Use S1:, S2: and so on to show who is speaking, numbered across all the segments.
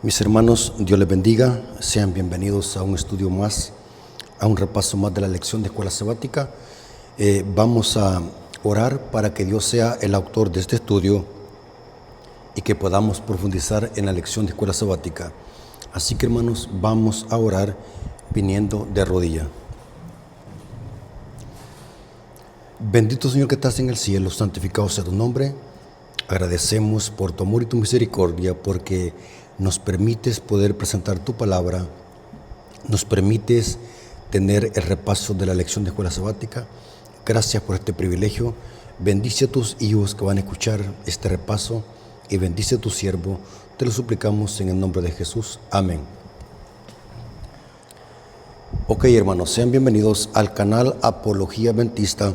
S1: Mis hermanos, Dios les bendiga. Sean bienvenidos a un estudio más, a un repaso más de la lección de Escuela Sabática. Vamos a orar para que Dios sea el autor de este estudio y que podamos profundizar en la lección de Escuela Sabática. Así que, hermanos, vamos a orar viniendo de rodilla. Bendito Señor que estás en el cielo, santificado sea tu nombre. Agradecemos por tu amor y tu misericordia, porque nos permites poder presentar tu palabra, nos permites tener el repaso de la lección de Escuela Sabática. Gracias por este privilegio. Bendice a tus hijos que van a escuchar este repaso y bendice a tu siervo. Te lo suplicamos en el nombre de Jesús. Amén. Ok, hermanos, sean bienvenidos al canal Apología Adventista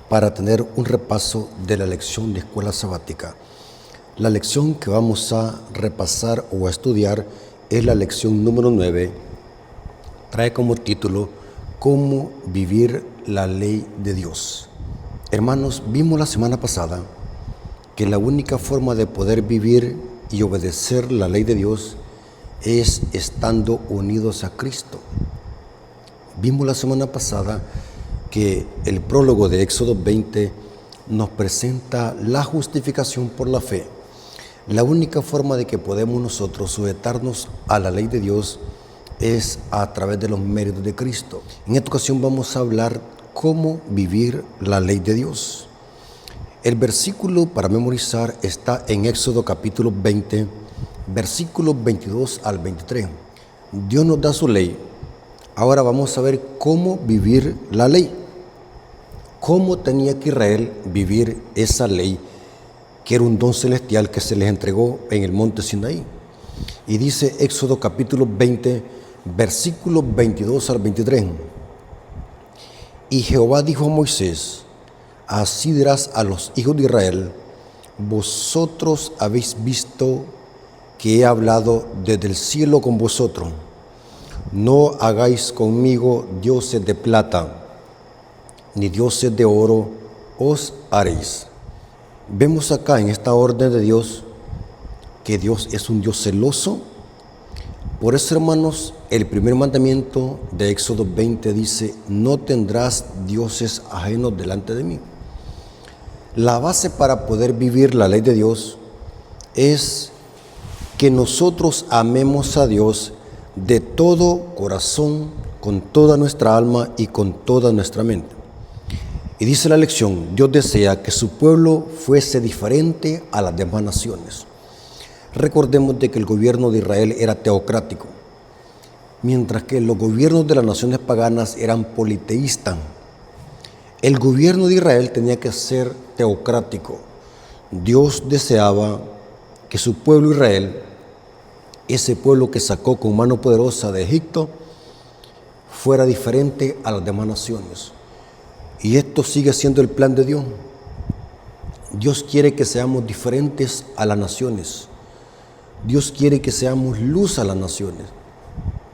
S1: para tener un repaso de la lección de Escuela Sabática. La lección que vamos a repasar o a estudiar es la lección número 9. Trae como título ¿Cómo vivir la ley de Dios? Hermanos, vimos la semana pasada que la única forma de poder vivir y obedecer la ley de Dios es estando unidos a Cristo. Vimos la semana pasada que el prólogo de Éxodo 20 nos presenta la justificación por la fe. La única forma de que podemos nosotros sujetarnos a la ley de Dios es a través de los méritos de Cristo. En esta ocasión vamos a hablar cómo vivir la ley de Dios. El versículo para memorizar está en Éxodo capítulo 20, versículos 22 al 23. Dios nos da su ley. Ahora vamos a ver cómo vivir la ley. Cómo tenía que Israel vivir esa ley, que era un don celestial que se les entregó en el monte Sinaí. Y dice Éxodo capítulo 20, versículos 22 al 23. Y Jehová dijo a Moisés: así dirás a los hijos de Israel: vosotros habéis visto que he hablado desde el cielo con vosotros. No hagáis conmigo dioses de plata, ni dioses de oro os haréis. Vemos acá en esta orden de Dios que Dios es un Dios celoso. Por eso, hermanos, el primer mandamiento de Éxodo 20 dice: no tendrás dioses ajenos delante de mí. La base para poder vivir la ley de Dios es que nosotros amemos a Dios de todo corazón, con toda nuestra alma y con toda nuestra mente. Y dice la lección: Dios desea que su pueblo fuese diferente a las demás naciones. Recordemos de que el gobierno de Israel era teocrático, mientras que los gobiernos de las naciones paganas eran politeístas. El gobierno de Israel tenía que ser teocrático. Dios deseaba que su pueblo Israel, ese pueblo que sacó con mano poderosa de Egipto, fuera diferente a las demás naciones. Y esto sigue siendo el plan de Dios. Dios quiere que seamos diferentes a las naciones. Dios quiere que seamos luz a las naciones.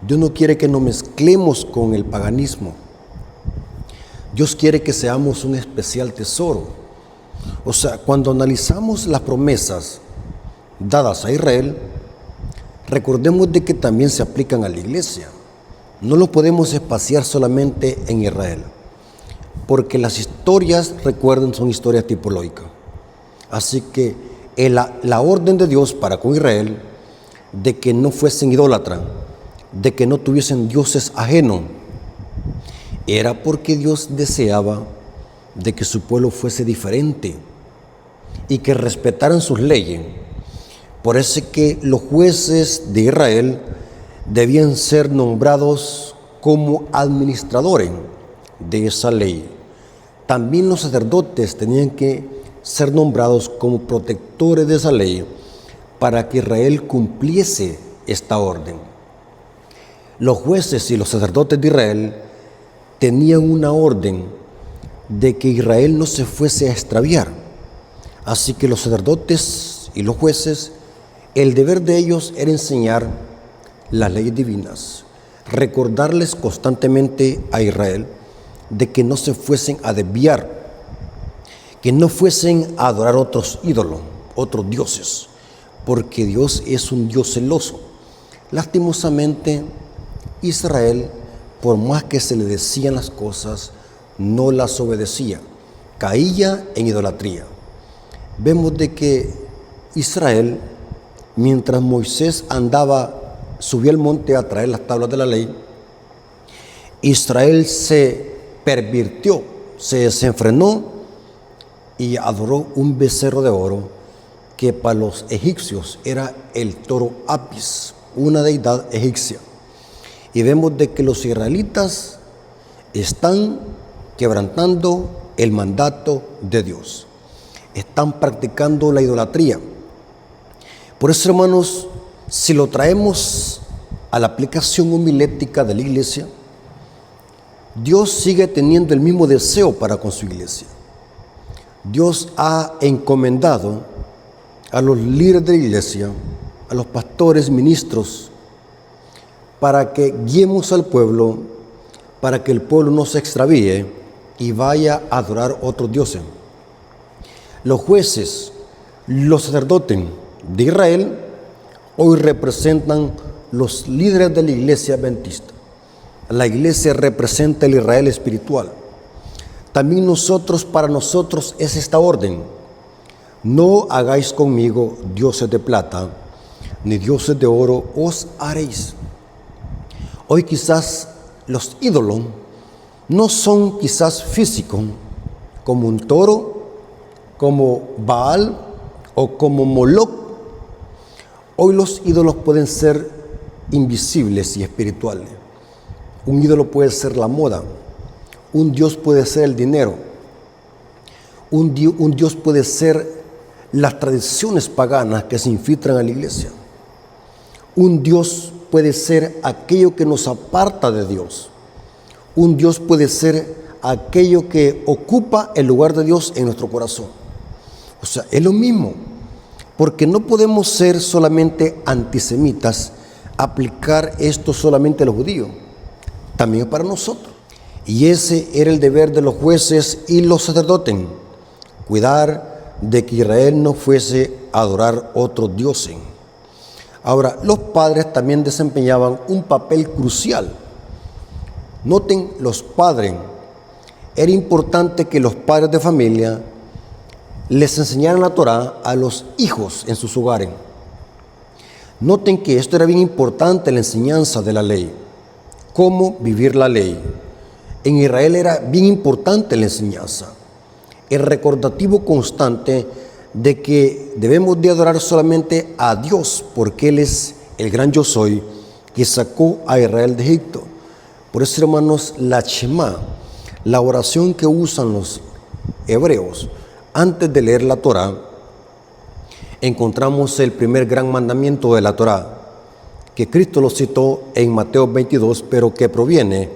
S1: Dios no quiere que nos mezclemos con el paganismo. Dios quiere que seamos un especial tesoro. O sea, cuando analizamos las promesas dadas a Israel, recordemos de que también se aplican a la iglesia. No lo podemos espaciar solamente en Israel, porque las historias, recuerden, son historias tipológicas. Así que la orden de Dios para con Israel, de que no fuesen idólatras, de que no tuviesen dioses ajenos, era porque Dios deseaba de que su pueblo fuese diferente y que respetaran sus leyes. Por eso es que los jueces de Israel debían ser nombrados como administradores de esa ley. También los sacerdotes tenían que ser nombrados como protectores de esa ley para que Israel cumpliese esta orden. Los jueces y los sacerdotes de Israel tenían una orden de que Israel no se fuese a extraviar. Así que los sacerdotes y los jueces, el deber de ellos era enseñar las leyes divinas, recordarles constantemente a Israel de que no se fuesen a desviar, que no fuesen a adorar otros ídolos, otros dioses, porque Dios es un Dios celoso. Lastimosamente, Israel, por más que se le decían las cosas, no las obedecía, caía en idolatría. Vemos de que Israel, mientras Moisés subió al monte a traer las tablas de la ley, Israel se pervirtió, se desenfrenó y adoró un becerro de oro que para los egipcios era el toro Apis, una deidad egipcia. Y vemos de que los israelitas están quebrantando el mandato de Dios, están practicando la idolatría. Por eso, hermanos, si lo traemos a la aplicación homilética de la iglesia, Dios sigue teniendo el mismo deseo para con su iglesia. Dios ha encomendado a los líderes de la iglesia, a los pastores, ministros, para que guiemos al pueblo, para que el pueblo no se extravíe y vaya a adorar otros dioses. Los jueces, los sacerdotes de Israel, hoy representan los líderes de la iglesia adventista. La iglesia representa el Israel espiritual. También para nosotros es esta orden: no hagáis conmigo dioses de plata, ni dioses de oro os haréis. Hoy quizás los ídolos no son quizás físicos, como un toro, como Baal o como Moloc. Hoy los ídolos pueden ser invisibles y espirituales. Un ídolo puede ser la moda, un dios puede ser el dinero, un dios puede ser las tradiciones paganas que se infiltran a la iglesia. Un dios puede ser aquello que nos aparta de Dios. Un dios puede ser aquello que ocupa el lugar de Dios en nuestro corazón. O sea, es lo mismo, porque no podemos ser solamente antisemitas, aplicar esto solamente a los judíos, también para nosotros. Y ese era el deber de los jueces y los sacerdotes, cuidar de que Israel no fuese a adorar otros dioses. Ahora, los padres también desempeñaban un papel crucial. Noten, los padres, era importante que los padres de familia les enseñaran la Torá a los hijos en sus hogares. Noten que esto era bien importante, la enseñanza de la ley, cómo vivir la ley. En Israel era bien importante la enseñanza, el recordativo constante de que debemos de adorar solamente a Dios, porque Él es el gran yo soy que sacó a Israel de Egipto. Por eso, hermanos, la Shema, la oración que usan los hebreos antes de leer la Torá, encontramos el primer gran mandamiento de la Torá, que Cristo lo citó en Mateo 22, pero que proviene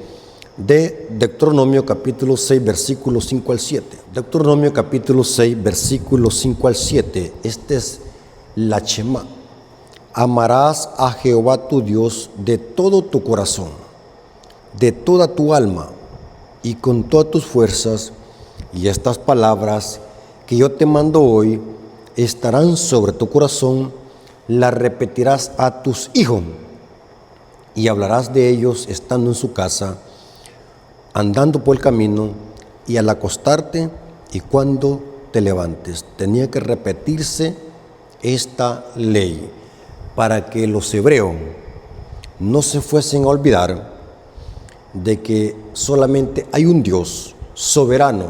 S1: de Deuteronomio capítulo 6, versículos 5 al 7. Deuteronomio capítulo 6, versículos 5 al 7. Este es la Shema. Amarás a Jehová tu Dios de todo tu corazón, de toda tu alma y con todas tus fuerzas, y estas palabras que yo te mando hoy estarán sobre tu corazón, las repetirás a tus hijos y hablarás de ellos estando en su casa, andando por el camino y al acostarte y cuando te levantes. Tenía que repetirse esta ley para que los hebreos no se fuesen a olvidar de que solamente hay un Dios soberano,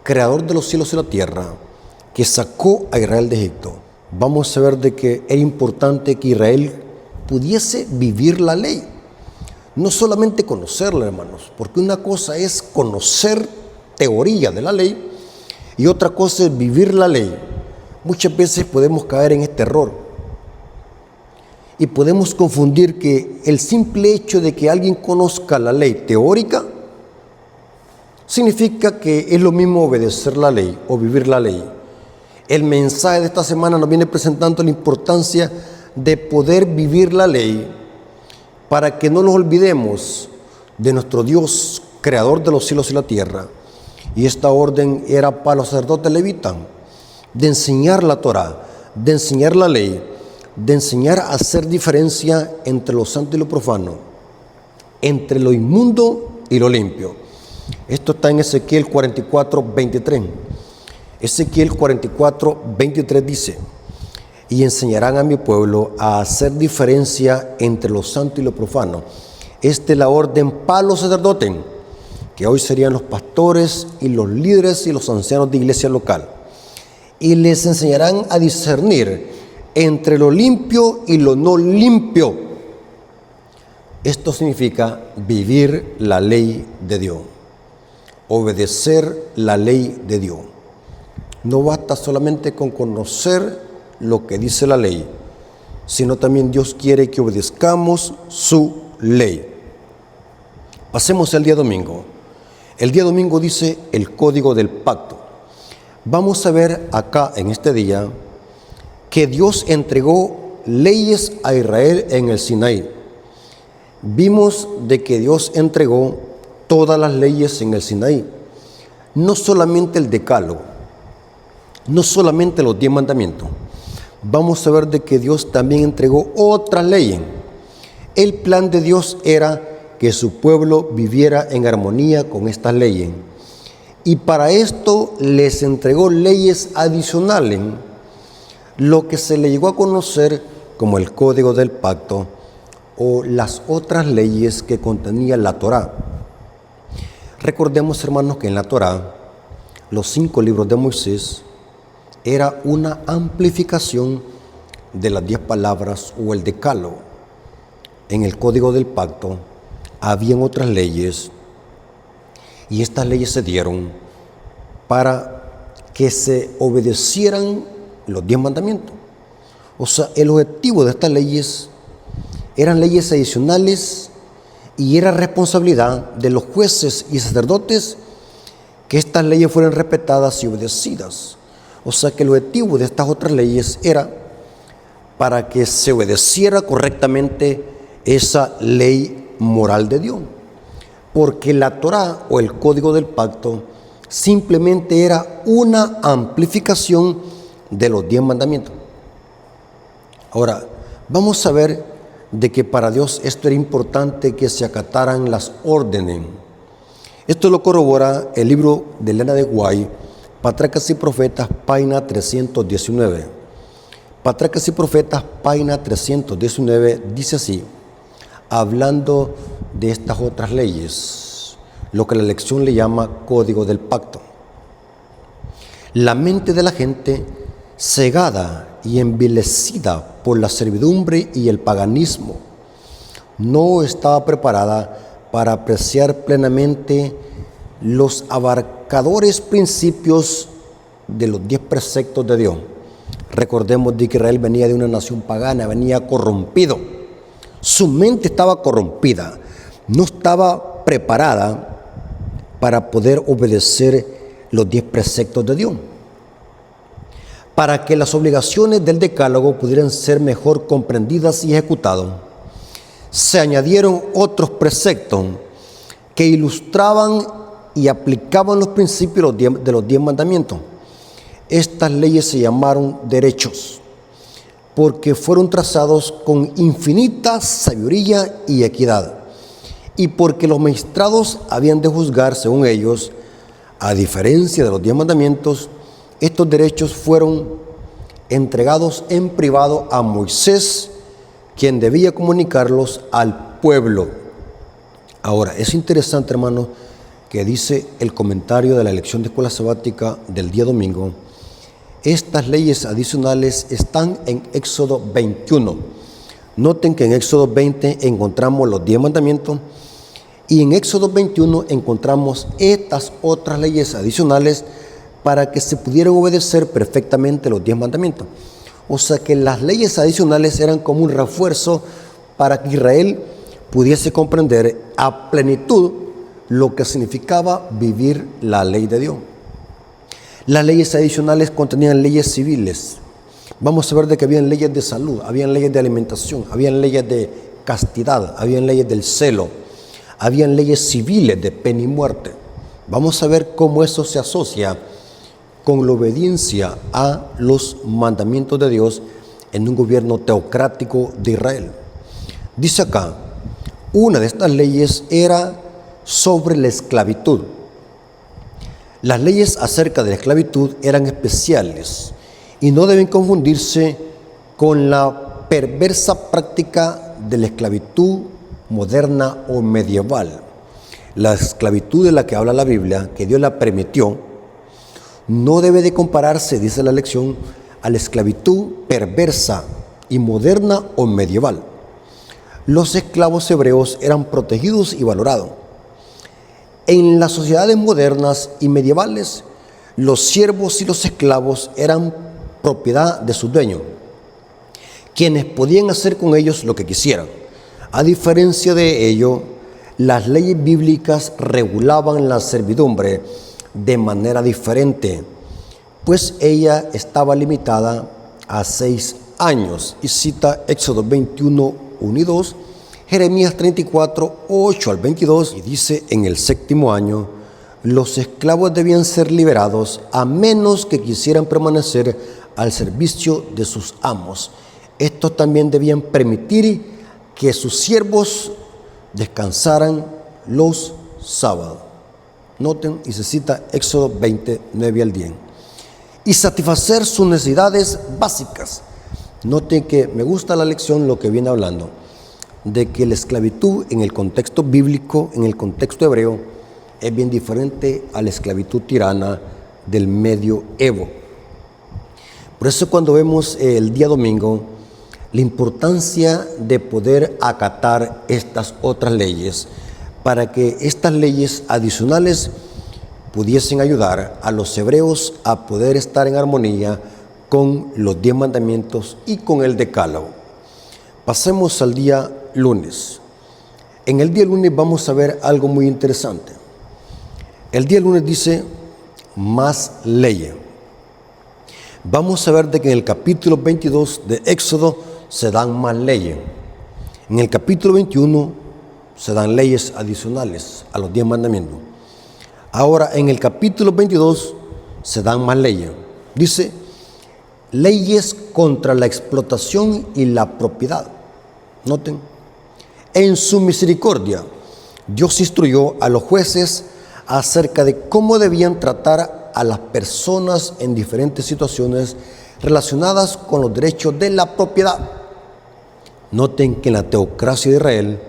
S1: creador de los cielos y la tierra, que sacó a Israel de Egipto. Vamos a ver de que era importante que Israel pudiese vivir la ley. No solamente conocerla, hermanos, porque una cosa es conocer teoría de la ley y otra cosa es vivir la ley. Muchas veces podemos caer en este error y podemos confundir que el simple hecho de que alguien conozca la ley teórica significa que es lo mismo obedecer la ley o vivir la ley. El mensaje de esta semana nos viene presentando la importancia de poder vivir la ley para que no nos olvidemos de nuestro Dios, creador de los cielos y la tierra. Y esta orden era para los sacerdotes levitas, de enseñar la Torá, de enseñar la ley, de enseñar a hacer diferencia entre lo santo y lo profano, entre lo inmundo y lo limpio. Esto está en Ezequiel 44:23. Ezequiel 44:23 dice: y enseñarán a mi pueblo a hacer diferencia entre lo santo y lo profano. Esta es la orden para los sacerdotes, que hoy serían los pastores y los líderes y los ancianos de iglesia local. Y les enseñarán a discernir entre lo limpio y lo no limpio. Esto significa vivir la ley de Dios, obedecer la ley de Dios. No basta solamente con conocer lo que dice la ley, sino también Dios quiere que obedezcamos su ley. Pasemos al día domingo. El día domingo dice el código del pacto. Vamos a ver acá en este día que Dios entregó leyes a Israel en el Sinaí. Vimos de que Dios entregó todas las leyes en el Sinaí, no solamente el decálogo, no solamente los 10 mandamientos. Vamos a ver de que Dios también entregó otras leyes. El plan de Dios era que su pueblo viviera en armonía con estas leyes. Y para esto les entregó leyes adicionales, lo que se le llegó a conocer como el Código del Pacto o las otras leyes que contenía la Torá. Recordemos, hermanos, que en la Torá, los 5 libros de Moisés, era una amplificación de las 10 palabras o el decálogo. En el Código del Pacto habían otras leyes y estas leyes se dieron para que se obedecieran los 10 mandamientos. O sea, el objetivo de estas leyes eran leyes adicionales y era responsabilidad de los jueces y sacerdotes que estas leyes fueran respetadas y obedecidas. O sea que el objetivo de estas otras leyes era para que se obedeciera correctamente esa ley moral de Dios. Porque la Torá o el Código del Pacto simplemente era una amplificación de los 10 mandamientos. Ahora, vamos a ver de que para Dios esto era importante que se acataran las órdenes. Esto lo corrobora el libro de Elena de White, Patriarcas y Profetas, página 319. Patriarcas y Profetas, página 319, dice así, hablando de estas otras leyes, lo que la lección le llama Código del Pacto. La mente de la gente, cegada y envilecida por la servidumbre y el paganismo, no estaba preparada para apreciar plenamente los abarcadores principios de los 10 preceptos de Dios. Recordemos de que Israel venía de una nación pagana, venía corrompido. Su mente estaba corrompida, no estaba preparada para poder obedecer los 10 preceptos de Dios. Para que las obligaciones del decálogo pudieran ser mejor comprendidas y ejecutadas, se añadieron otros preceptos que ilustraban y aplicaban los principios de los 10 mandamientos. Estas leyes se llamaron derechos, porque fueron trazados con infinita sabiduría y equidad, y porque los magistrados habían de juzgar según ellos. A diferencia de los 10 mandamientos, estos derechos fueron entregados en privado a Moisés, quien debía comunicarlos al pueblo. Ahora, es interesante, hermano, que dice el comentario de la lección de escuela sabática del día domingo, estas leyes adicionales están en Éxodo 21. Noten que en Éxodo 20 encontramos los 10 mandamientos y en Éxodo 21 encontramos estas otras leyes adicionales para que se pudieran obedecer perfectamente los 10 mandamientos. O sea que las leyes adicionales eran como un refuerzo para que Israel pudiese comprender a plenitud lo que significaba vivir la ley de Dios. Las leyes adicionales contenían leyes civiles. Vamos a ver de que habían leyes de salud, habían leyes de alimentación, habían leyes de castidad, habían leyes del celo, habían leyes civiles de pena y muerte. Vamos a ver cómo eso se asocia con la obediencia a los mandamientos de Dios en un gobierno teocrático de Israel. Dice acá, una de estas leyes era sobre la esclavitud. Las leyes acerca de la esclavitud eran especiales y no deben confundirse con la perversa práctica de la esclavitud moderna o medieval. La esclavitud de la que habla la Biblia, que Dios la permitió, no debe de compararse, dice la lección, a la esclavitud perversa y moderna o medieval. Los esclavos hebreos eran protegidos y valorados. En las sociedades modernas y medievales, los siervos y los esclavos eran propiedad de sus dueños, quienes podían hacer con ellos lo que quisieran. A diferencia de ello, las leyes bíblicas regulaban la servidumbre de manera diferente, pues ella estaba limitada a 6 años. Y cita Éxodo 21, 1 y 2, Jeremías 34, 8 al 22, y dice: en el 7º año, los esclavos debían ser liberados a menos que quisieran permanecer al servicio de sus amos. Estos también debían permitir que sus siervos descansaran los sábados. Noten, y se cita Éxodo 20, 9 al 10. Y satisfacer sus necesidades básicas. Noten que me gusta la lección, lo que viene hablando, de que la esclavitud en el contexto bíblico, en el contexto hebreo, es bien diferente a la esclavitud tirana del medioevo. Por eso cuando vemos el día domingo la importancia de poder acatar estas otras leyes, para que estas leyes adicionales pudiesen ayudar a los hebreos a poder estar en armonía con los 10 mandamientos y con el decálogo. Pasemos al día lunes. En el día lunes vamos a ver algo muy interesante. El día lunes dice más leyes. Vamos a ver de que en el capítulo 22 de Éxodo se dan más leyes. En el capítulo 21 se dan leyes adicionales a los 10 mandamientos. Ahora en el capítulo 22 se dan más leyes. Dice, leyes contra la explotación y la propiedad. Noten, en su misericordia, Dios instruyó a los jueces acerca de cómo debían tratar a las personas en diferentes situaciones relacionadas con los derechos de la propiedad. Noten que en la teocracia de Israel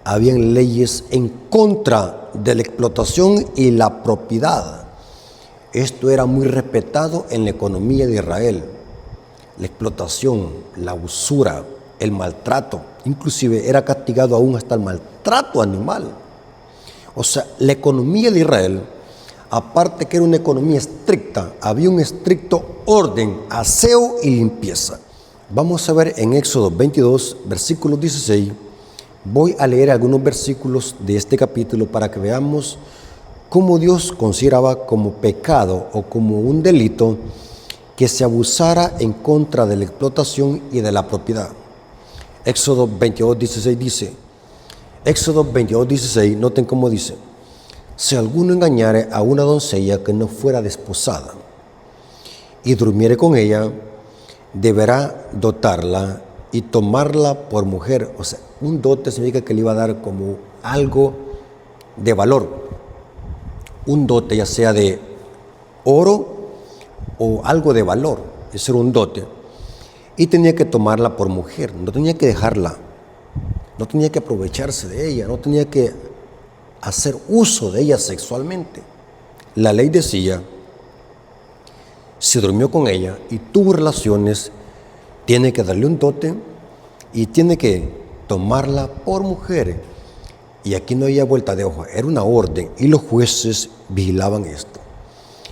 S1: habían leyes en contra de la explotación y la propiedad. Esto era muy respetado en la economía de Israel. La explotación, la usura, el maltrato, inclusive era castigado aún hasta el maltrato animal. O sea, la economía de Israel, aparte que era una economía estricta, había un estricto orden, aseo y limpieza. Vamos a ver en Éxodo 22, versículo 16. Voy a leer algunos versículos de este capítulo para que veamos cómo Dios consideraba como pecado o como un delito que se abusara en contra de la explotación y de la propiedad. Éxodo 22, 16 dice, Éxodo 22, 16, noten cómo dice: si alguno engañare a una doncella que no fuera desposada y durmiere con ella, deberá dotarla y tomarla por mujer. O sea, un dote significa que le iba a dar como algo de valor. Un dote, ya sea de oro o algo de valor, eso era un dote. Y tenía que tomarla por mujer, no tenía que dejarla, no tenía que aprovecharse de ella, no tenía que hacer uso de ella sexualmente. La ley decía, si durmió con ella y tuvo relaciones, tiene que darle un dote y tiene que tomarla por mujer. Y aquí no había vuelta de hoja, era una orden y los jueces vigilaban esto.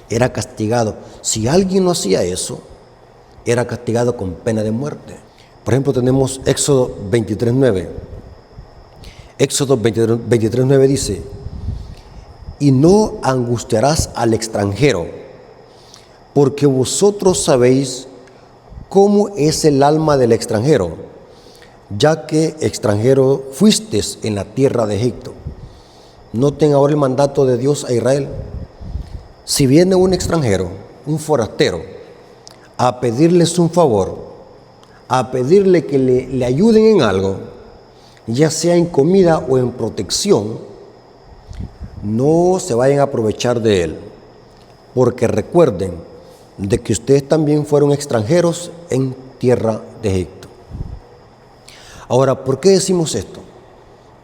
S1: Era castigado. Si alguien no hacía eso, era castigado con pena de muerte. Por ejemplo, tenemos Éxodo 23, 9. Éxodo 23, 9 dice: y no angustiarás al extranjero, porque vosotros sabéis cómo es el alma del extranjero, ya que extranjero fuisteis en la tierra de Egipto. Noten ahora el mandato de Dios a Israel. Si viene un extranjero, un forastero, a pedirles un favor, a pedirle que le ayuden en algo, ya sea en comida o en protección, no se vayan a aprovechar de él, porque recuerden de que ustedes también fueron extranjeros en tierra de Egipto. Ahora, ¿por qué decimos esto?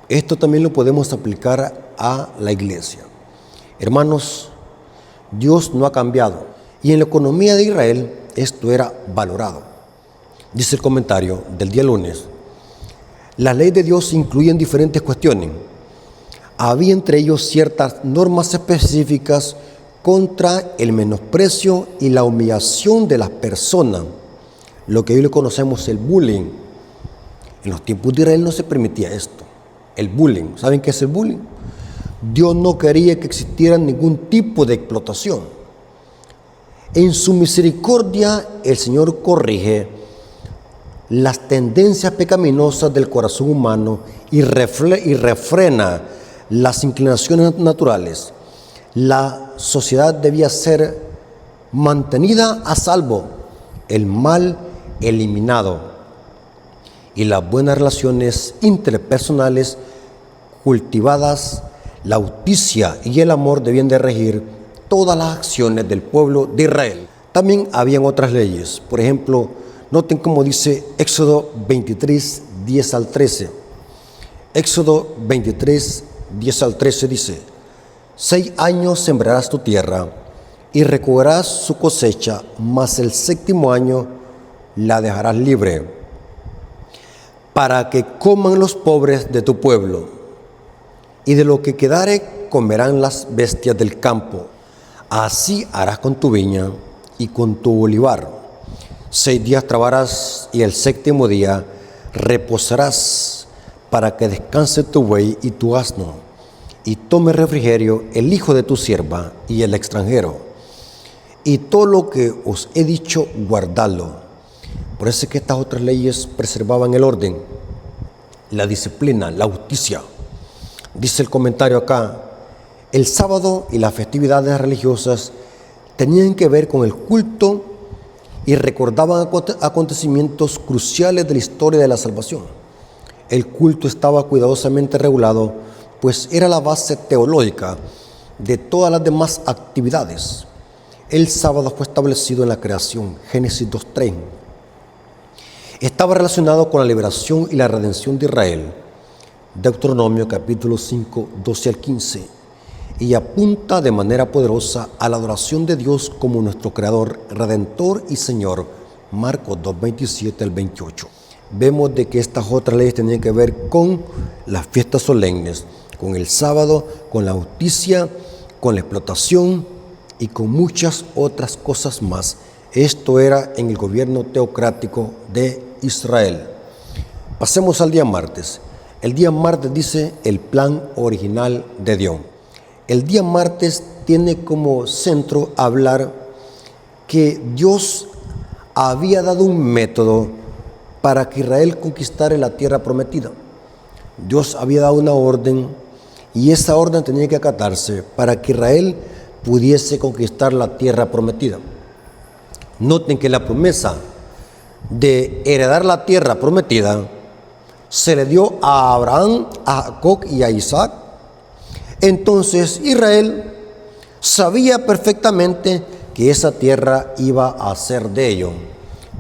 S1: Esto también lo podemos aplicar a la iglesia. Hermanos, Dios no ha cambiado y en la economía de Israel esto era valorado. Dice el comentario del día lunes: la ley de Dios incluye diferentes cuestiones. Había entre ellos ciertas normas específicas contra el menosprecio y la humillación de las personas, lo que hoy le conocemos el bullying. En los tiempos de Israel no se permitía esto, el bullying. ¿Saben qué es el bullying? Dios no quería que existiera ningún tipo de explotación. En su misericordia, el Señor corrige las tendencias pecaminosas del corazón humano y refrena las inclinaciones naturales. La sociedad debía ser mantenida a salvo, el mal eliminado y las buenas relaciones interpersonales cultivadas. La justicia y el amor debían de regir todas las acciones del pueblo de Israel. También habían otras leyes. Por ejemplo, noten cómo dice Éxodo 23, 10 al 13. Éxodo 23, 10 al 13 dice: 6 años sembrarás tu tierra y recogerás su cosecha, mas el 7º año la dejarás libre, para que coman los pobres de tu pueblo, y de lo que quedare comerán las bestias del campo. Así harás con tu viña y con tu olivar. 6 días trabajarás y el 7º día reposarás, para que descanse tu buey y tu asno, y tome refrigerio el hijo de tu sierva y el extranjero. Y todo lo que os he dicho, guardadlo. Por eso es que estas otras leyes preservaban el orden, la disciplina, la justicia. Dice el comentario acá: el sábado y las festividades religiosas tenían que ver con el culto y recordaban acontecimientos cruciales de la historia de la salvación. El culto estaba cuidadosamente regulado, pues era la base teológica de todas las demás actividades. El sábado fue establecido en la creación, Génesis 2:3. Estaba relacionado con la liberación y la redención de Israel, Deuteronomio capítulo 5, 12 al 15, y apunta de manera poderosa a la adoración de Dios como nuestro Creador, Redentor y Señor, Marcos 2, 27 al 28. Vemos de que estas otras leyes tenían que ver con las fiestas solemnes, con el sábado, con la justicia, con la explotación y con muchas otras cosas más. Esto era en el gobierno teocrático de Israel. Pasemos al día martes. El día martes dice el plan original de Dios. El día martes tiene como centro hablar que Dios había dado un método para que Israel conquistara la tierra prometida. Dios había dado una orden y esa orden tenía que acatarse para que Israel pudiese conquistar la tierra prometida. Noten que la promesa de heredar la tierra prometida se le dio a Abraham, a Jacob y a Isaac. Entonces Israel sabía perfectamente que esa tierra iba a ser de ellos,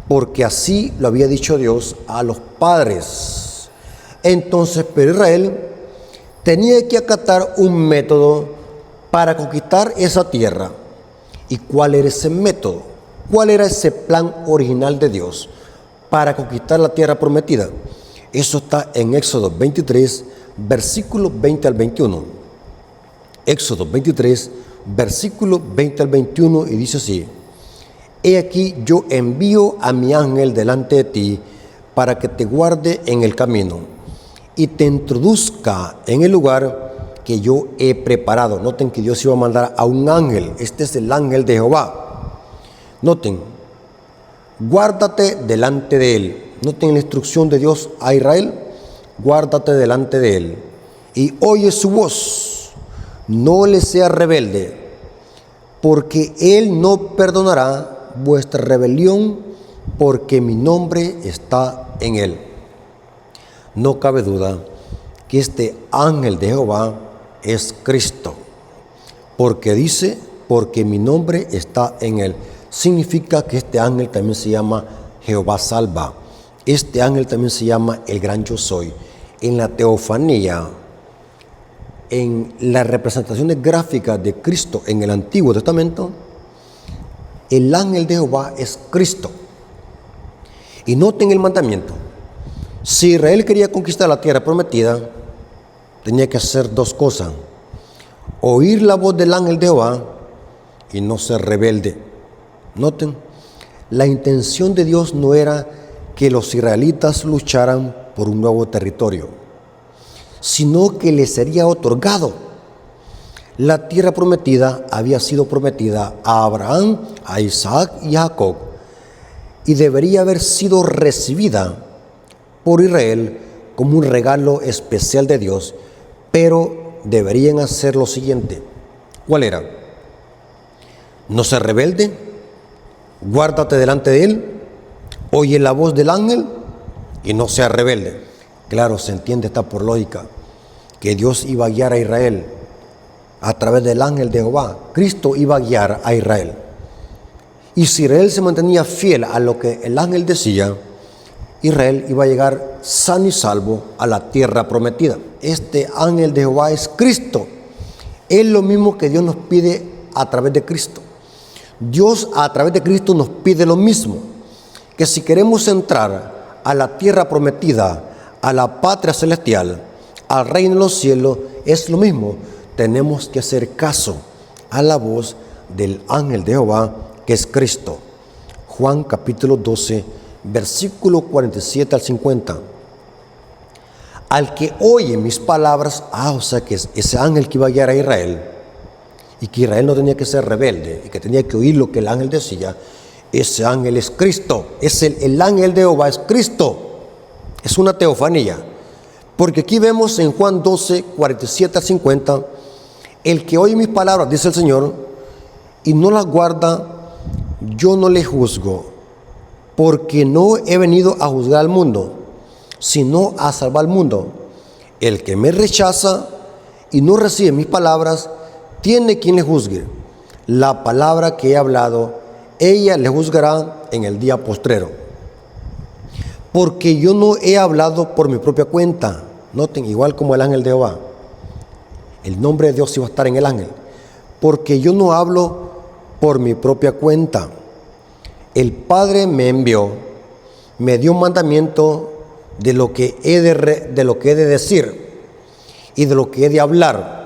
S1: porque así lo había dicho Dios a los padres. Entonces, pero Israel tenía que acatar un método para conquistar esa tierra. ¿Y cuál era ese método? ¿Cuál era ese plan original de Dios para conquistar la tierra prometida? Eso está en Éxodo 23, versículos 20 al 21. Éxodo 23, versículos 20 al 21, y dice así: he aquí yo envío a mi ángel delante de ti para que te guarde en el camino y te introduzca en el lugar que yo he preparado. Noten que Dios iba a mandar a un ángel. Este es el ángel de Jehová. Noten, guárdate delante de él. Noten la instrucción de Dios a Israel: guárdate delante de él y oye su voz, no le seas rebelde, porque él no perdonará vuestra rebelión porque mi nombre está en él. No cabe duda que este ángel de Jehová es Cristo, porque dice, porque mi nombre está en él. Significa que este ángel también se llama Jehová salva. Este ángel también se llama el gran yo soy. En la teofanía, en las representaciones gráficas de Cristo en el Antiguo Testamento, el ángel de Jehová es Cristo. Y noten el mandamiento. Si Israel quería conquistar la tierra prometida, tenía que hacer dos cosas: oír la voz del ángel de Jehová y no ser rebelde. Noten, la intención de Dios no era que los israelitas lucharan por un nuevo territorio, sino que les sería otorgado. La tierra prometida había sido prometida a Abraham, a Isaac y a Jacob, y debería haber sido recibida por Israel como un regalo especial de Dios, pero deberían hacer lo siguiente. ¿Cuál era? No ser rebelde, guárdate delante de él, oye la voz del ángel y no seas rebelde. Claro, se entiende, está por lógica, que Dios iba a guiar a Israel a través del ángel de Jehová. Cristo iba a guiar a Israel. Y si Israel se mantenía fiel a lo que el ángel decía, Israel iba a llegar sano y salvo a la tierra prometida. Este ángel de Jehová es Cristo. Es lo mismo que Dios nos pide a través de Cristo. Dios a través de Cristo nos pide lo mismo, que si queremos entrar a la tierra prometida, a la patria celestial, al reino de los cielos, es lo mismo. Tenemos que hacer caso a la voz del ángel de Jehová, que es Cristo. Juan capítulo 12, versículo 47 al 50. Al que oye mis palabras, o sea que es ese ángel que iba a guiar a Israel, y que Israel no tenía que ser rebelde, y que tenía que oír lo que el ángel decía. Ese ángel es Cristo, es el ángel de Jehová, es Cristo. Es una teofanía, porque aquí vemos en Juan 12, 47 al 50, el que oye mis palabras, dice el Señor, y no las guarda, yo no le juzgo, porque no he venido a juzgar al mundo, sino a salvar al mundo. El que me rechaza y no recibe mis palabras, tiene quien le juzgue. La palabra que he hablado, ella le juzgará en el día postrero. Porque yo no he hablado por mi propia cuenta. Noten, igual como el ángel de Jehová, el nombre de Dios iba a estar en el ángel. Porque yo no hablo por mi propia cuenta. El Padre me envió, me dio un mandamiento de lo que he de decir y de lo que he de hablar.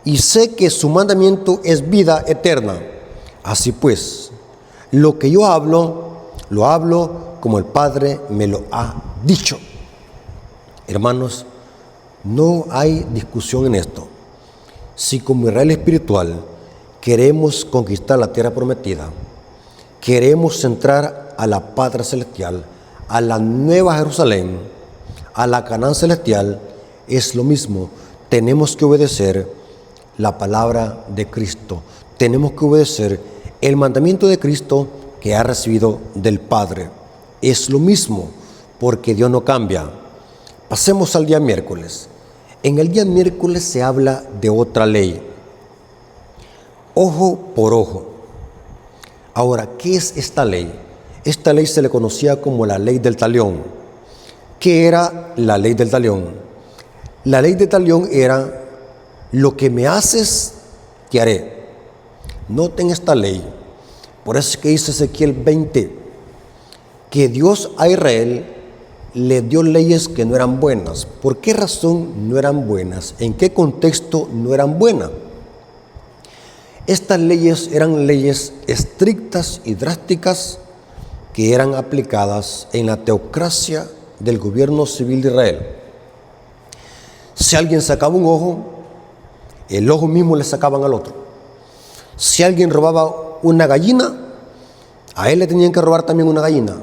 S1: Y sé que su mandamiento es vida eterna. Así pues, lo que yo hablo, lo hablo como el Padre me lo ha dicho. Hermanos, no hay discusión en esto. Si como Israel espiritual queremos conquistar la tierra prometida, queremos entrar a la patria celestial, a la nueva Jerusalén, a la Canaán celestial, es lo mismo. Tenemos que obedecer la palabra de Cristo. Tenemos que obedecer el mandamiento de Cristo que ha recibido del Padre. Es lo mismo, porque Dios no cambia. Pasemos al día miércoles. En el día miércoles se habla de otra ley. Ojo por ojo. Ahora, ¿qué es esta ley? Esta ley se le conocía como la ley del talión. ¿Qué era la ley del talión? La ley del talión era: lo que me haces, te haré. Noten esta ley. Por eso es que dice Ezequiel 20, que Dios a Israel le dio leyes que no eran buenas. ¿Por qué razón no eran buenas? ¿En qué contexto no eran buenas? Estas leyes eran leyes estrictas y drásticas que eran aplicadas en la teocracia del gobierno civil de Israel. Si alguien sacaba un ojo, el ojo mismo le sacaban al otro. Si alguien robaba una gallina, a él le tenían que robar también una gallina,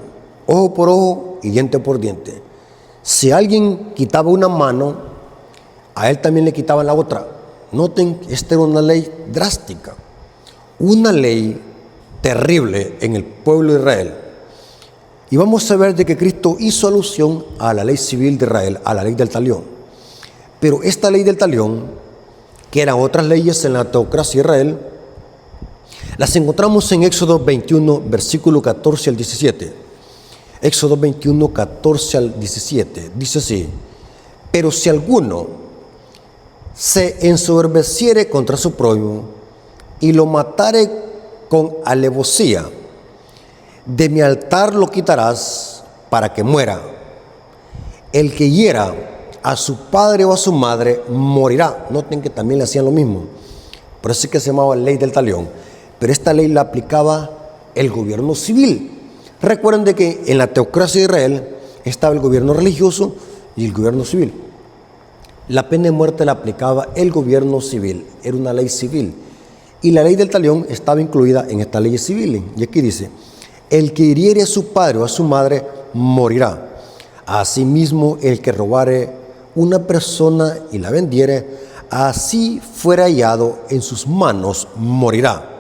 S1: ojo por ojo y diente por diente. Si alguien quitaba una mano, a él también le quitaban la otra. Noten, esta era una ley drástica, una ley terrible en el pueblo de Israel. Y vamos a ver de que Cristo hizo alusión a la ley civil de Israel, a la ley del talión. Pero esta ley del talión, que eran otras leyes en la teocracia de Israel, las encontramos en Éxodo 21, versículo 14 al 17. Éxodo 21, 14 al 17. Dice así: pero si alguno se ensoberbeciere contra su prójimo y lo matare con alevosía, de mi altar lo quitarás para que muera. El que hiera a su padre o a su madre morirá. Noten que también le hacían lo mismo. Por eso es que se llamaba ley del talión. Pero esta ley la aplicaba el gobierno civil. Recuerden de que en la teocracia de Israel estaba el gobierno religioso y el gobierno civil. La pena de muerte la aplicaba el gobierno civil, era una ley civil. Y la ley del talión estaba incluida en esta ley civil. Y aquí dice: el que hiriere a su padre o a su madre morirá. Asimismo, el que robare una persona y la vendiere, así fuera hallado en sus manos, morirá.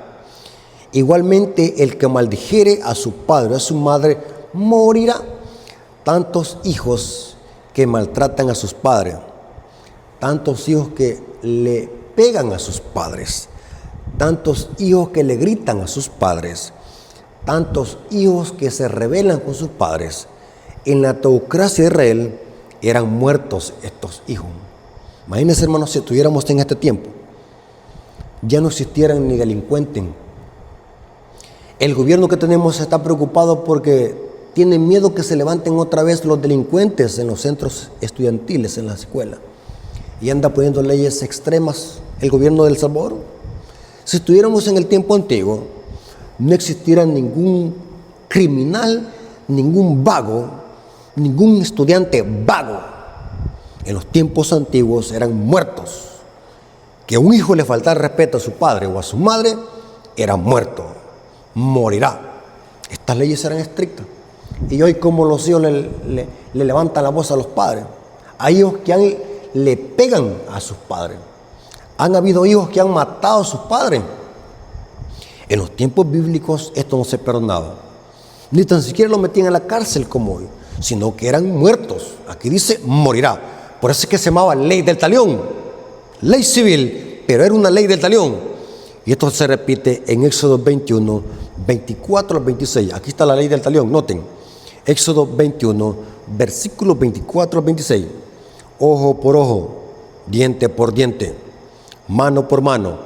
S1: Igualmente, el que maldijere a su padre o a su madre morirá. Tantos hijos que maltratan a sus padres, tantos hijos que le pegan a sus padres, tantos hijos que le gritan a sus padres, tantos hijos que se rebelan con sus padres. En la teocracia de Israel eran muertos estos hijos. Imagínense, hermanos, si estuviéramos en este tiempo, ya no existieran ni delincuentes. El gobierno que tenemos está preocupado porque tiene miedo que se levanten otra vez los delincuentes en los centros estudiantiles, en la escuela. Y anda poniendo leyes extremas el gobierno de El Salvador. Si estuviéramos en el tiempo antiguo, no existiera ningún criminal, ningún vago, ningún estudiante vago. En los tiempos antiguos eran muertos. Que un hijo le faltara respeto a su padre o a su madre, era muerto, morirá. Estas leyes eran estrictas. Y hoy, como los hijos le levantan la voz a los padres. Hay hijos que le pegan a sus padres. Han habido hijos que han matado a sus padres. En los tiempos bíblicos esto no se perdonaba. Ni tan siquiera lo metían a la cárcel como hoy, sino que eran muertos. Aquí dice morirá. Por eso es que se llamaba ley del talión. Ley civil, pero era una ley del talión. Y esto se repite en Éxodo 21, 24 al 26. Aquí está la ley del talión, noten. Éxodo 21, versículos 24 al 26. Ojo por ojo, diente por diente, mano por mano,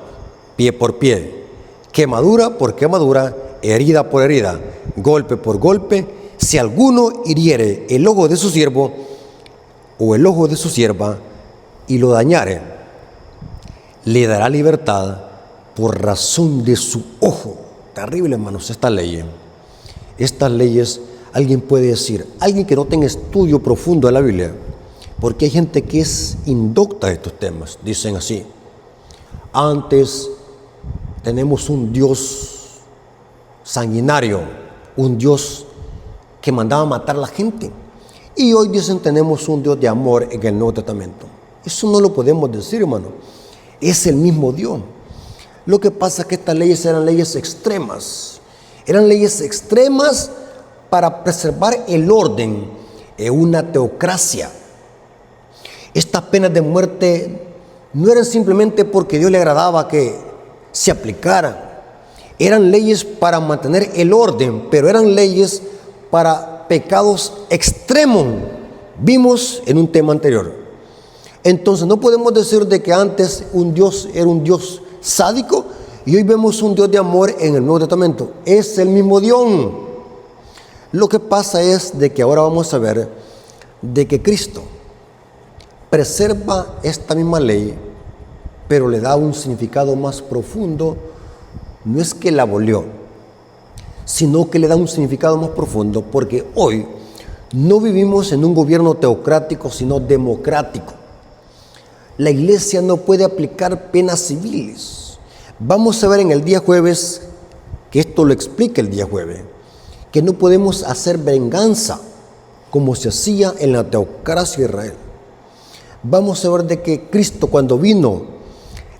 S1: pie por pie, quemadura por quemadura, herida por herida, golpe por golpe. Si alguno hiriere el ojo de su siervo o el ojo de su sierva y lo dañare, le dará libertad por razón de su ojo. Terrible, hermanos, esta ley. Estas leyes, alguien puede decir, alguien que no tenga estudio profundo de la Biblia, porque hay gente que es indocta de estos temas, dicen así: antes tenemos un Dios sanguinario, un Dios que mandaba matar a la gente, y hoy dicen tenemos un Dios de amor en el Nuevo Testamento. Eso no lo podemos decir, hermano. Es el mismo Dios. Lo que pasa es que estas leyes eran leyes extremas. Eran leyes extremas para preservar el orden en una teocracia. Estas penas de muerte no eran simplemente porque Dios le agradaba que se aplicaran. Eran leyes para mantener el orden, pero eran leyes para pecados extremos. Vimos en un tema anterior. Entonces no podemos decir de que antes un Dios era un Dios sádico y hoy vemos un Dios de amor en el Nuevo Testamento. Es el mismo Dios. Lo que pasa es de que ahora vamos a ver de que Cristo preserva esta misma ley, pero le da un significado más profundo. No es que la abolió, sino que le da un significado más profundo, porque hoy no vivimos en un gobierno teocrático, sino democrático. La iglesia no puede aplicar penas civiles. Vamos a ver en el día jueves, que esto lo explica el día jueves, que no podemos hacer venganza como se hacía en la teocracia de Israel. Vamos a ver de que Cristo, cuando vino,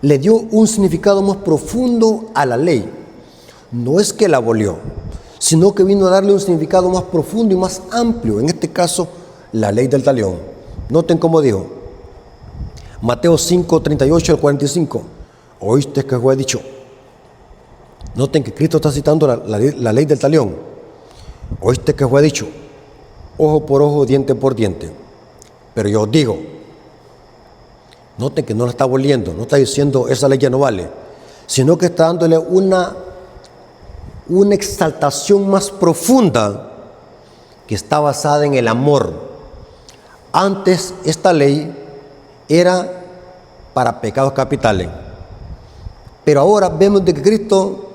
S1: le dio un significado más profundo a la ley. No es que la abolió, sino que vino a darle un significado más profundo y más amplio, en este caso, la ley del talión. Noten cómo dijo, Mateo 5, 38 al 45, oíste que fue dicho. Noten que Cristo está citando la ley del talión. Oíste que fue dicho, ojo por ojo, diente por diente. Pero yo os digo, noten que no la está aboliendo, no está diciendo esa ley ya no vale, sino que está dándole una exaltación más profunda que está basada en el amor. Antes esta ley era para pecados capitales, pero ahora vemos de que Cristo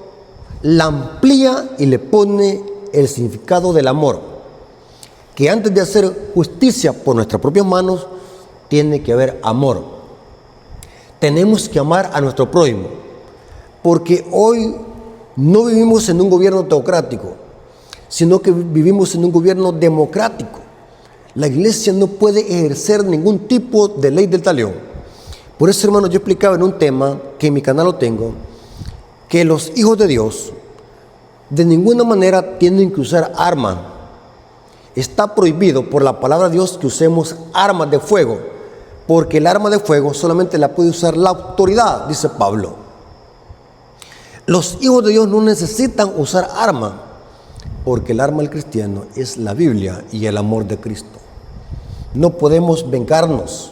S1: la amplía y le pone el significado del amor, que antes de hacer justicia por nuestras propias manos, tiene que haber amor. Tenemos que amar a nuestro prójimo, porque hoy no vivimos en un gobierno teocrático, sino que vivimos en un gobierno democrático. La iglesia no puede ejercer ningún tipo de ley del talión. Por eso, hermanos, yo explicaba en un tema que en mi canal lo tengo, que los hijos de Dios de ninguna manera tienen que usar armas. Está prohibido por la palabra de Dios que usemos armas de fuego, porque el arma de fuego solamente la puede usar la autoridad, dice Pablo. Los hijos de Dios no necesitan usar armas, porque el arma del cristiano es la Biblia y el amor de Cristo. No podemos vengarnos.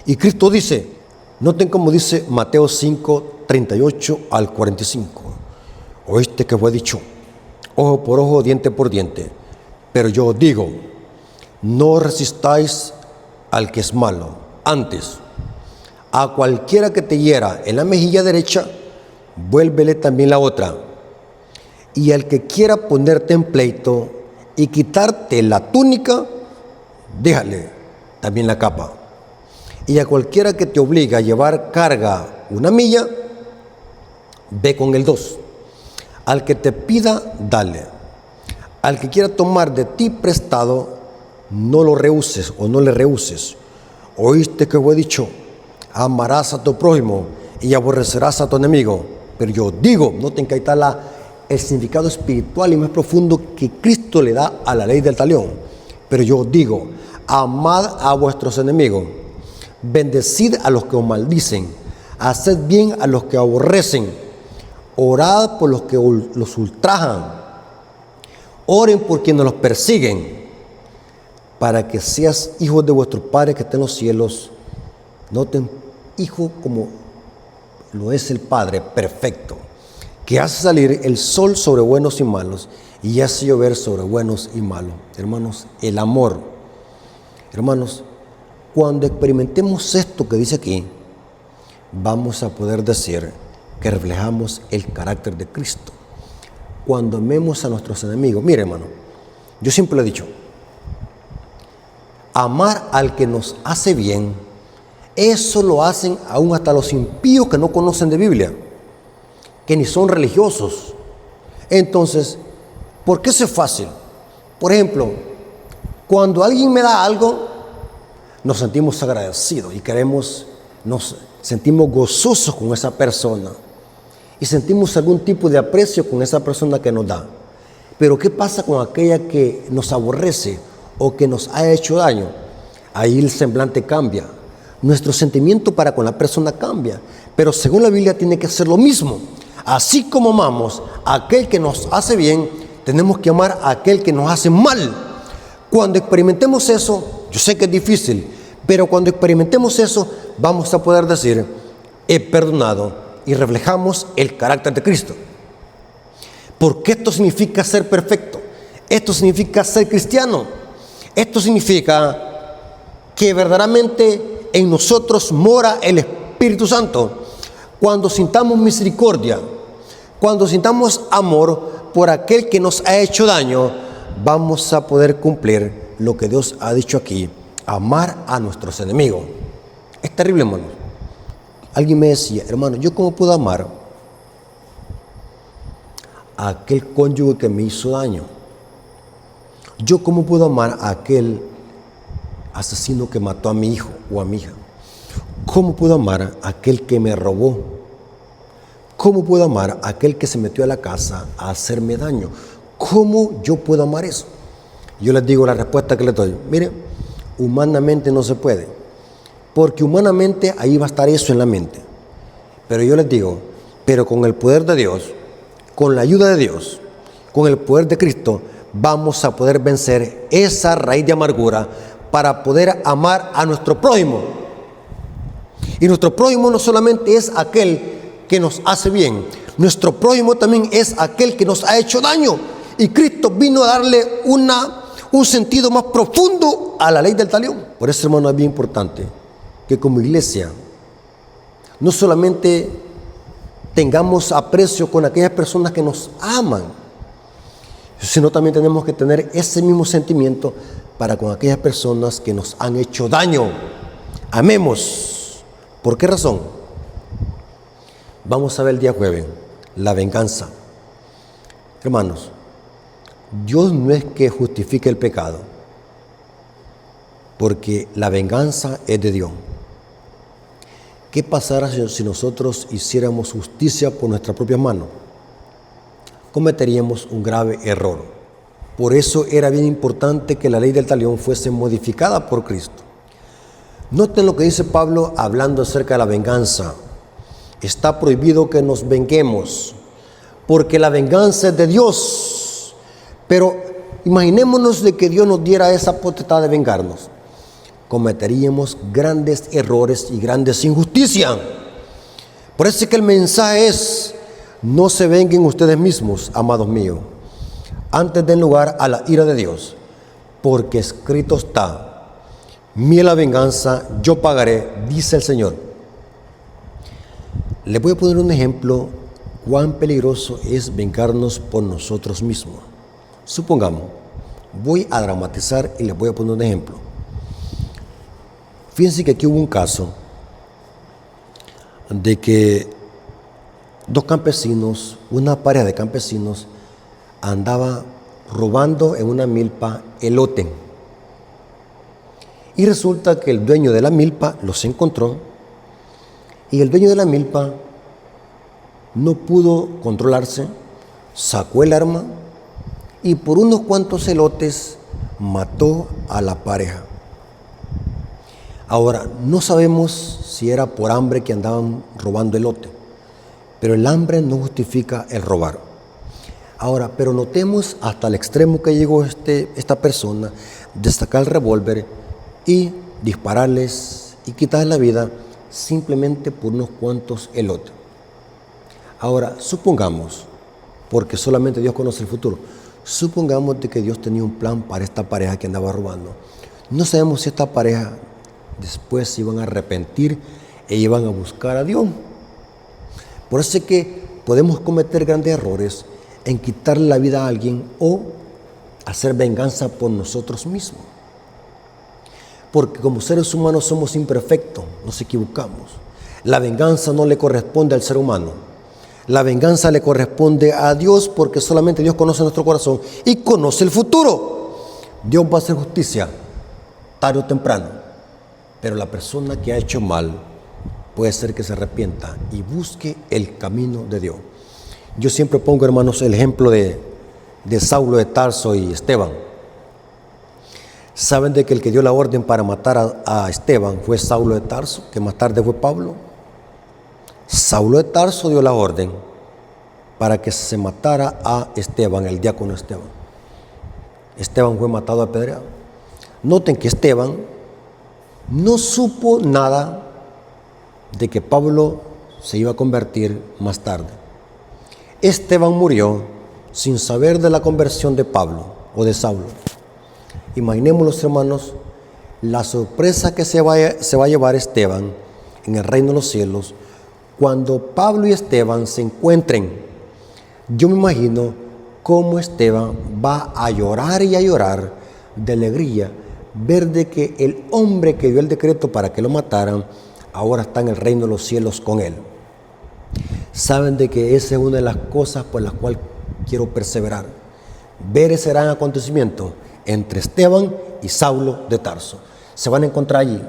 S1: Y Cristo dice, noten cómo dice Mateo 5, 38 al 45. Oíste que fue dicho, ojo por ojo, diente por diente. Pero yo os digo, no resistáis al que es malo. Antes, a cualquiera que te hiera en la mejilla derecha, vuélvele también la otra. Y al que quiera ponerte en pleito y quitarte la túnica, déjale también la capa. Y a cualquiera que te obliga a llevar carga 1 milla, ve con el 2. Al que te pida, dale. Al que quiera tomar de ti prestado, no lo rehuses o no le rehuses. Oíste que fue dicho, amarás a tu prójimo y aborrecerás a tu enemigo. Pero yo digo, noten que ahí está el significado espiritual y más profundo que Cristo le da a la ley del talión. Pero yo digo, amad a vuestros enemigos, bendecid a los que os maldicen, haced bien a los que aborrecen, orad por los que los ultrajan, oren por quienes los persiguen, para que seas hijos de vuestro Padre que está en los cielos. Noten, hijo como lo es el Padre perfecto, que hace salir el sol sobre buenos y malos y hace llover sobre buenos y malos. Hermanos, el amor. Hermanos, cuando experimentemos esto que dice aquí, vamos a poder decir que reflejamos el carácter de Cristo. Cuando amemos a nuestros enemigos, mire, hermano, yo siempre lo he dicho, amar al que nos hace bien, eso lo hacen aún hasta los impíos que no conocen de Biblia, que ni son religiosos. Entonces, ¿por qué eso es fácil? Por ejemplo, cuando alguien me da algo, nos sentimos agradecidos y nos sentimos gozosos con esa persona y sentimos algún tipo de aprecio con esa persona que nos da. Pero ¿qué pasa con aquella que nos aborrece o que nos ha hecho daño? Ahí el semblante cambia, nuestro sentimiento para con la persona cambia, pero según la Biblia tiene que ser lo mismo. Así como amamos a aquel que nos hace bien, tenemos que amar a aquel que nos hace mal. Cuando experimentemos eso, yo sé que es difícil, pero cuando experimentemos eso, vamos a poder decir, he perdonado, y reflejamos el carácter de Cristo. Porque esto significa ser perfecto, esto significa ser cristiano, esto significa que verdaderamente en nosotros mora el Espíritu Santo. Cuando sintamos misericordia, cuando sintamos amor por aquel que nos ha hecho daño, vamos a poder cumplir lo que Dios ha dicho aquí, amar a nuestros enemigos. Es terrible, hermano. Alguien me decía, hermano, ¿yo cómo puedo amar a aquel cónyuge que me hizo daño? ¿Yo cómo puedo amar a aquel asesino que mató a mi hijo o a mi hija? ¿Cómo puedo amar a aquel que me robó? ¿Cómo puedo amar a aquel que se metió a la casa a hacerme daño? ¿Cómo yo puedo amar eso? Yo les digo la respuesta que les doy. Mire, humanamente no se puede, porque humanamente ahí va a estar eso en la mente. Pero yo les digo, pero con el poder de Dios, con la ayuda de Dios, con el poder de Cristo, vamos a poder vencer esa raíz de amargura para poder amar a nuestro prójimo. Y nuestro prójimo no solamente es aquel que nos hace bien, nuestro prójimo también es aquel que nos ha hecho daño. Y Cristo vino a darle un sentido más profundo a la ley del talión. Por eso, hermano, es bien importante que como iglesia no solamente tengamos aprecio con aquellas personas que nos aman, sino también tenemos que tener ese mismo sentimiento para con aquellas personas que nos han hecho daño. Amemos. ¿Por qué razón? Vamos a ver el día jueves, la venganza. Hermanos, Dios no es que justifique el pecado, porque la venganza es de Dios. ¿Qué pasará si nosotros hiciéramos justicia por nuestras propias manos? Cometeríamos un grave error. Por eso era bien importante que la ley del talión fuese modificada por Cristo. Noten lo que dice Pablo hablando acerca de la venganza. Está prohibido que nos venguemos, porque la venganza es de Dios. Pero imaginémonos de que Dios nos diera esa potestad de vengarnos. Cometeríamos grandes errores y grandes injusticias. Por eso es que el mensaje es: no se venguen ustedes mismos, amados míos, antes den lugar a la ira de Dios, porque escrito está: mía la venganza, yo pagaré, dice el Señor. Les voy a poner un ejemplo cuán peligroso es vengarnos por nosotros mismos. Supongamos, voy a dramatizar y les voy a poner un ejemplo. Fíjense que aquí hubo un caso de que dos campesinos, una pareja de campesinos, andaba robando en una milpa elote. Y resulta que el dueño de la milpa los encontró, y el dueño de la milpa no pudo controlarse, sacó el arma y por unos cuantos elotes mató a la pareja. Ahora, no sabemos si era por hambre que andaban robando elote, pero el hambre no justifica el robar. Ahora, pero notemos hasta el extremo que llegó esta persona de sacar el revólver y dispararles y quitarles la vida simplemente por unos cuantos elotes. Ahora, supongamos, porque solamente Dios conoce el futuro, supongamos de que Dios tenía un plan para esta pareja que andaba robando. No sabemos si esta pareja después se iban a arrepentir e iban a buscar a Dios. Por eso es que podemos cometer grandes errores en quitarle la vida a alguien o hacer venganza por nosotros mismos. Porque como seres humanos somos imperfectos, nos equivocamos. La venganza no le corresponde al ser humano. La venganza le corresponde a Dios, porque solamente Dios conoce nuestro corazón y conoce el futuro. Dios va a hacer justicia tarde o temprano, pero la persona que ha hecho mal puede ser que se arrepienta y busque el camino de Dios. Yo siempre pongo, hermanos, el ejemplo de Saulo de Tarso y Esteban. ¿Saben de que el que dio la orden para matar a Esteban fue Saulo de Tarso, que más tarde fue Pablo? Saulo de Tarso dio la orden para que se matara a Esteban, el diácono Esteban. Esteban fue matado apedreado. Noten que Esteban no supo nada de que Pablo se iba a convertir más tarde. Esteban murió sin saber de la conversión de Pablo o de Saulo. Imaginémonos, hermanos, la sorpresa que se va a llevar Esteban en el reino de los cielos cuando Pablo y Esteban se encuentren. Yo me imagino cómo Esteban va a llorar y a llorar de alegría ver de que el hombre que dio el decreto para que lo mataran ahora está en el reino de los cielos con él. Saben de que esa es una de las cosas por las cuales quiero perseverar. Ver ese gran acontecimiento entre Esteban y Saulo de Tarso. Se van a encontrar allí.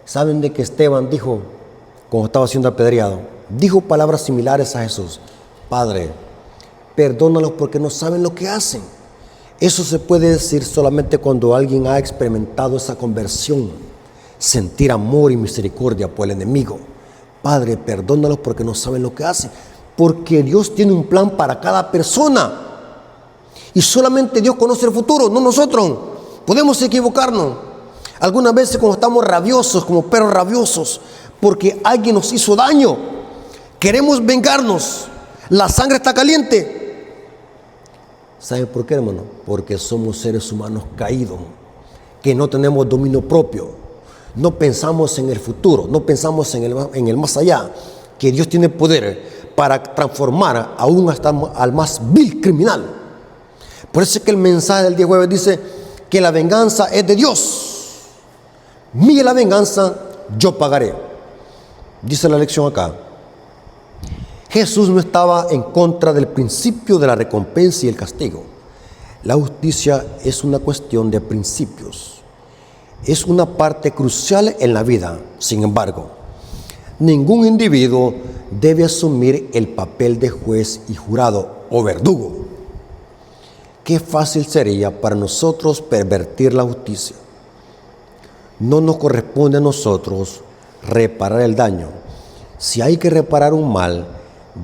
S1: Saben de que Esteban dijo, cuando estaba siendo apedreado, dijo palabras similares a Jesús: Padre, perdónalos porque no saben lo que hacen. Eso se puede decir solamente cuando alguien ha experimentado esa conversión, sentir amor y misericordia por el enemigo. Padre, perdónalos porque no saben lo que hacen, porque Dios tiene un plan para cada persona y solamente Dios conoce el futuro, no nosotros. Podemos equivocarnos algunas veces cuando estamos rabiosos, como perros rabiosos, porque alguien nos hizo daño. Queremos vengarnos, la sangre está caliente. ¿Sabe por qué, hermano? Porque somos seres humanos caídos, que no tenemos dominio propio. No pensamos en el futuro, no pensamos en el más allá, que Dios tiene poder para transformar aún hasta al más vil criminal. Por eso es que el mensaje del día jueves dice que la venganza es de Dios. Mía la venganza, yo pagaré. Dice la lección acá. Jesús no estaba en contra del principio de la recompensa y el castigo. La justicia es una cuestión de principios. Es una parte crucial en la vida. Sin embargo, ningún individuo debe asumir el papel de juez y jurado o verdugo. Qué fácil sería para nosotros pervertir la justicia. No nos corresponde a nosotros reparar el daño. Si hay que reparar un mal,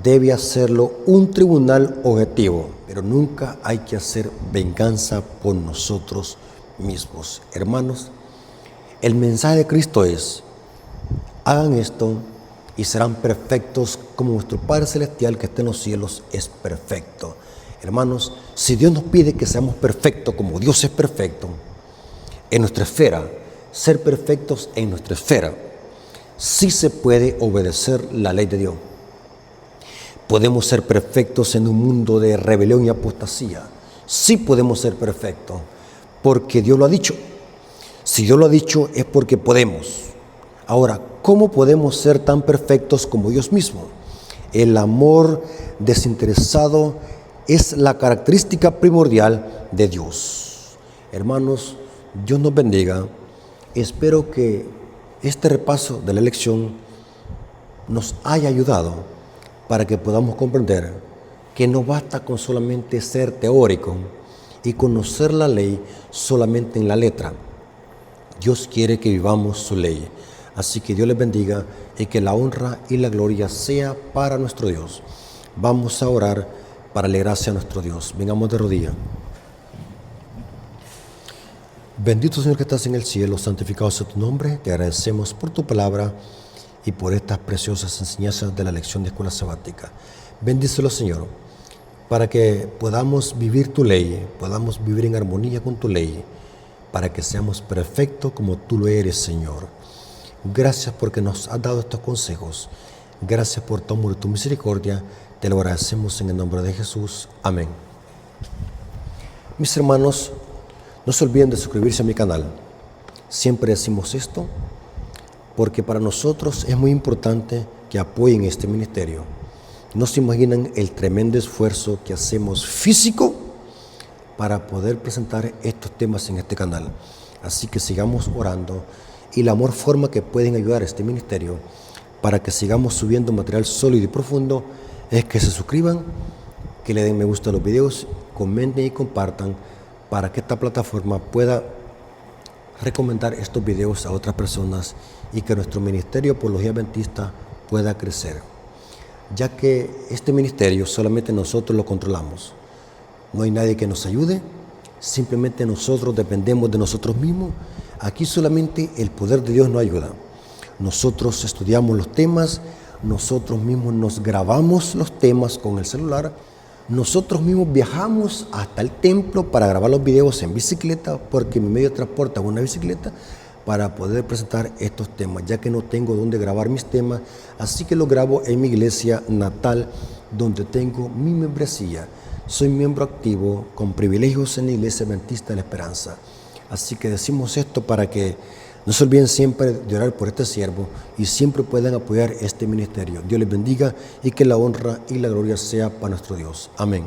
S1: debe hacerlo un tribunal objetivo, pero nunca hay que hacer venganza por nosotros mismos. Hermanos, el mensaje de Cristo es: hagan esto y serán perfectos como vuestro Padre Celestial que está en los cielos es perfecto. Hermanos, si Dios nos pide que seamos perfectos como Dios es perfecto, en nuestra esfera, ser perfectos en nuestra esfera, sí se puede obedecer la ley de Dios. Podemos ser perfectos en un mundo de rebelión y apostasía. Sí podemos ser perfectos, porque Dios lo ha dicho. Si Dios lo ha dicho es porque podemos. Ahora, ¿cómo podemos ser tan perfectos como Dios mismo? El amor desinteresado es la característica primordial de Dios. Hermanos, Dios nos bendiga. Espero que este repaso de la lección nos haya ayudado para que podamos comprender que no basta con solamente ser teórico y conocer la ley solamente en la letra. Dios quiere que vivamos su ley. Así que Dios les bendiga y que la honra y la gloria sea para nuestro Dios. Vamos a orar para darle gracias a nuestro Dios. Vengamos de rodillas. Bendito Señor que estás en el cielo, santificado sea tu nombre. Te agradecemos por tu palabra y por estas preciosas enseñanzas de la lección de escuela sabática. Bendícelo, Señor, para que podamos vivir tu ley, podamos vivir en armonía con tu ley, para que seamos perfectos como tú lo eres, Señor. Gracias porque nos has dado estos consejos. Gracias por tu amor y tu misericordia. Te lo agradecemos en el nombre de Jesús. Amén. Mis hermanos, no se olviden de suscribirse a mi canal. Siempre decimos esto porque para nosotros es muy importante que apoyen este ministerio. No se imaginan el tremendo esfuerzo que hacemos físico para poder presentar estos temas en este canal. Así que sigamos orando y la mejor forma que pueden ayudar a este ministerio para que sigamos subiendo material sólido y profundo es que se suscriban, que le den me gusta a los videos, comenten y compartan para que esta plataforma pueda recomendar estos videos a otras personas y que nuestro ministerio Apología Adventista pueda crecer, ya que este ministerio solamente nosotros lo controlamos. No hay nadie que nos ayude, simplemente nosotros dependemos de nosotros mismos. Aquí solamente el poder de Dios nos ayuda. Nosotros estudiamos los temas, nosotros mismos nos grabamos los temas con el celular, nosotros mismos viajamos hasta el templo para grabar los videos en bicicleta, porque mi medio de transporte es una bicicleta, para poder presentar estos temas, ya que no tengo dónde grabar mis temas, así que los grabo en mi iglesia natal, donde tengo mi membresía. Soy miembro activo con privilegios en la Iglesia Adventista de la Esperanza. Así que decimos esto para que no se olviden siempre de orar por este siervo y siempre puedan apoyar este ministerio. Dios les bendiga y que la honra y la gloria sea para nuestro Dios. Amén.